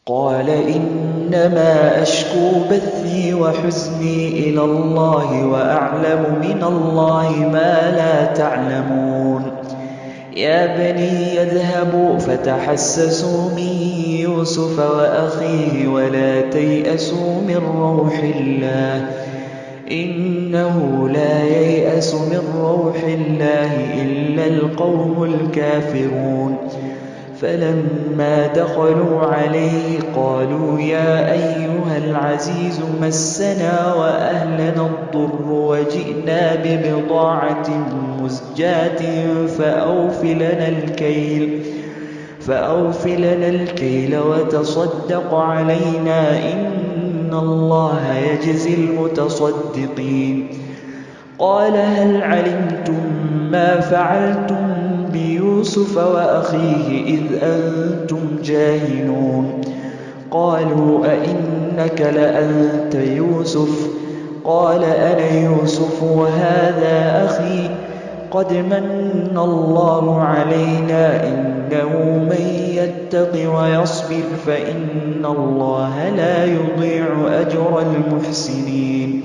قال إنما أشكو بثي وحزني إلى الله وأعلم من الله ما لا تعلمون يا بني اذهبوا فتحسسوا من يوسف وأخيه ولا تيأسوا من روح الله إنه لا ييأس من روح الله إلا القوم الكافرون فلما دخلوا عليه قالوا يا أيها العزيز مسنا وأهلنا الضر وجئنا ببضاعة مزجاة فأوف لنا الكيل وتصدق علينا إن الله يجزي المتصدقين قال هل علمتم ما فعلتم بيوسف وأخيه إذ أنتم جاهلون قالوا أئنك لأنت يوسف قال أنا يوسف وهذا أخي قد من الله علينا إنه من يتق ويصبر فإن الله لا يضيع أجر المحسنين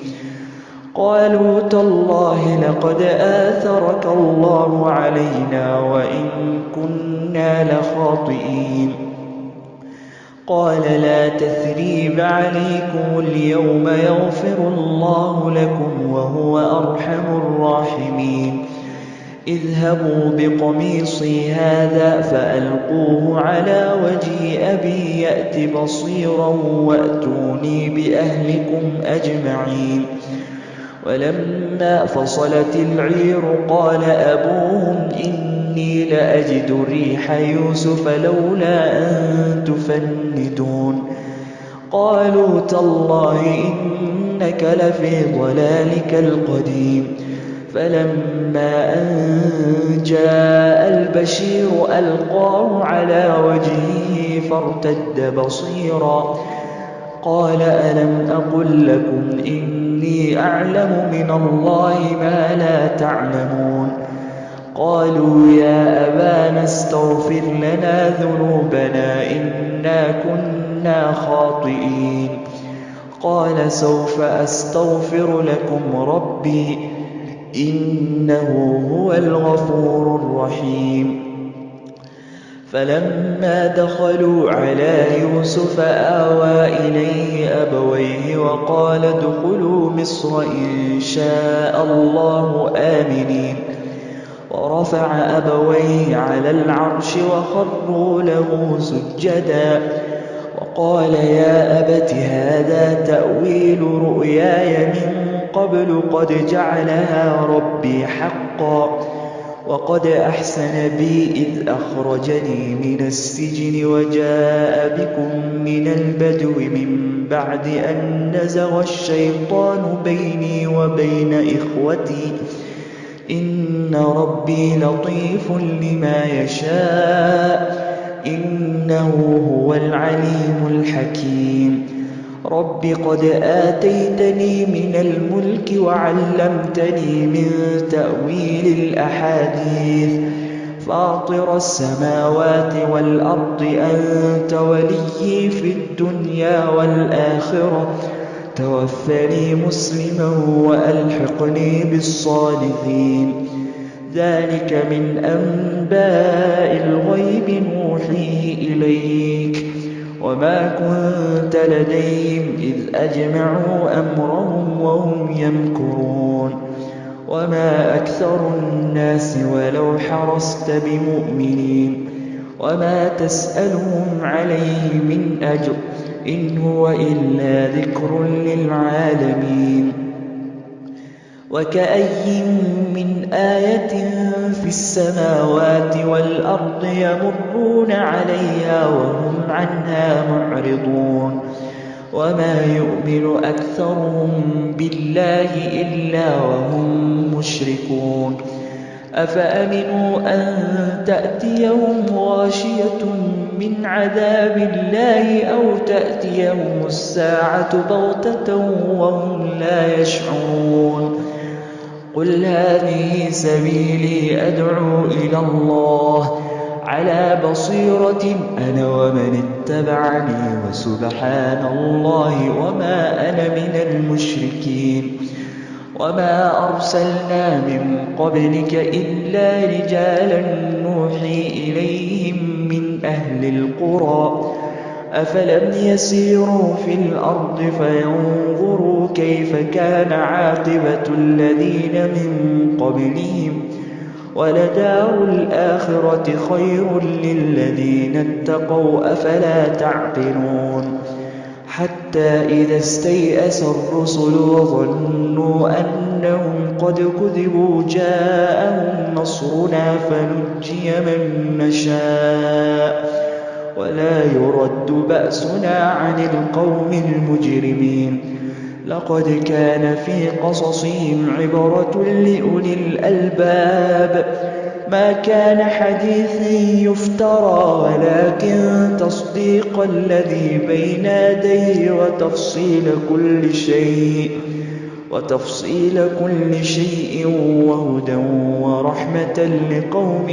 قالوا تالله لقد آثرك الله علينا وإن كنا لخاطئين قال لا تثريب عليكم اليوم يغفر الله لكم وهو أرحم الراحمين اذهبوا بقميصي هذا فألقوه على وجه أبي يأت بصيرا وأتوني بأهلكم أجمعين ولما فصلت العير قال أبوهم إني لأجد ريح يوسف لولا أن تفندون قالوا تالله إنك لفي ضلالك القديم فلما أن جاء البشير ألقاه على وجهه فارتد بصيرا قال ألم أقل لكم إني أعلم من الله ما لا تعلمون قالوا يا أبانا استغفر لنا ذنوبنا إنا كنا خاطئين قال سوف أستغفر لكم ربي إنه هو الغفور الرحيم فلما دخلوا على يوسف آوى إليه أبويه وقال ادخلوا مصر إن شاء الله آمنين ورفع أبويه على العرش وخروا له سجدا وقال يا أبت هذا تأويل رؤياي من قبل قد جعلها ربي حقا وقد أحسن بي إذ أخرجني من السجن وجاء بكم من البدو من بعد أن نزغ الشيطان بيني وبين إخوتي إن ربي لطيف لما يشاء إنه هو العليم الحكيم رب قد آتيتني من الملك وعلمتني من تأويل الأحاديث فاطر السماوات والأرض أنت وليي في الدنيا والآخرة توفني مسلما وألحقني بالصالحين ذلك من أنباء الغيب نوحيه إليك وما كنت لديهم إذ أجمعوا أمرهم وهم يمكرون وما أكثر الناس ولو حرصت بمؤمنين وما تسألهم عليه من أجر إن هو إلا ذكر للعالمين وكأي من آية في السماوات والأرض يمرون عليها وهم عنها معرضون وما يؤمن أكثرهم بالله إلا وهم مشركون أفأمنوا أن تأتيهم غاشية من عذاب الله أو تأتيهم الساعة بغتة وهم لا يشعرون قل هذه سبيلي أدعو إلى الله على بصيرة أنا ومن اتبعني وسبحان الله وما أنا من المشركين. وما أرسلنا من قبلك إلا رجالا نوحي إليهم من أهل القرى أفلم يسيروا في الأرض فينظروا كيف كان عاقبة الذين من قبلهم ولدار الآخرة خير للذين اتقوا أفلا تعقلون. حتى إذا استيأس الرسل وظنوا أنهم قد كذبوا جاءهم نصرنا فنجي من نشاء ولا يرد بأسنا عن القوم المجرمين. لقد كان في قصصهم عبرة لأولي الألباب ما كان حديثا يفترى ولكن تصديق الذي بين يديه وتفصيل كل شيء وهدى ورحمة لقوم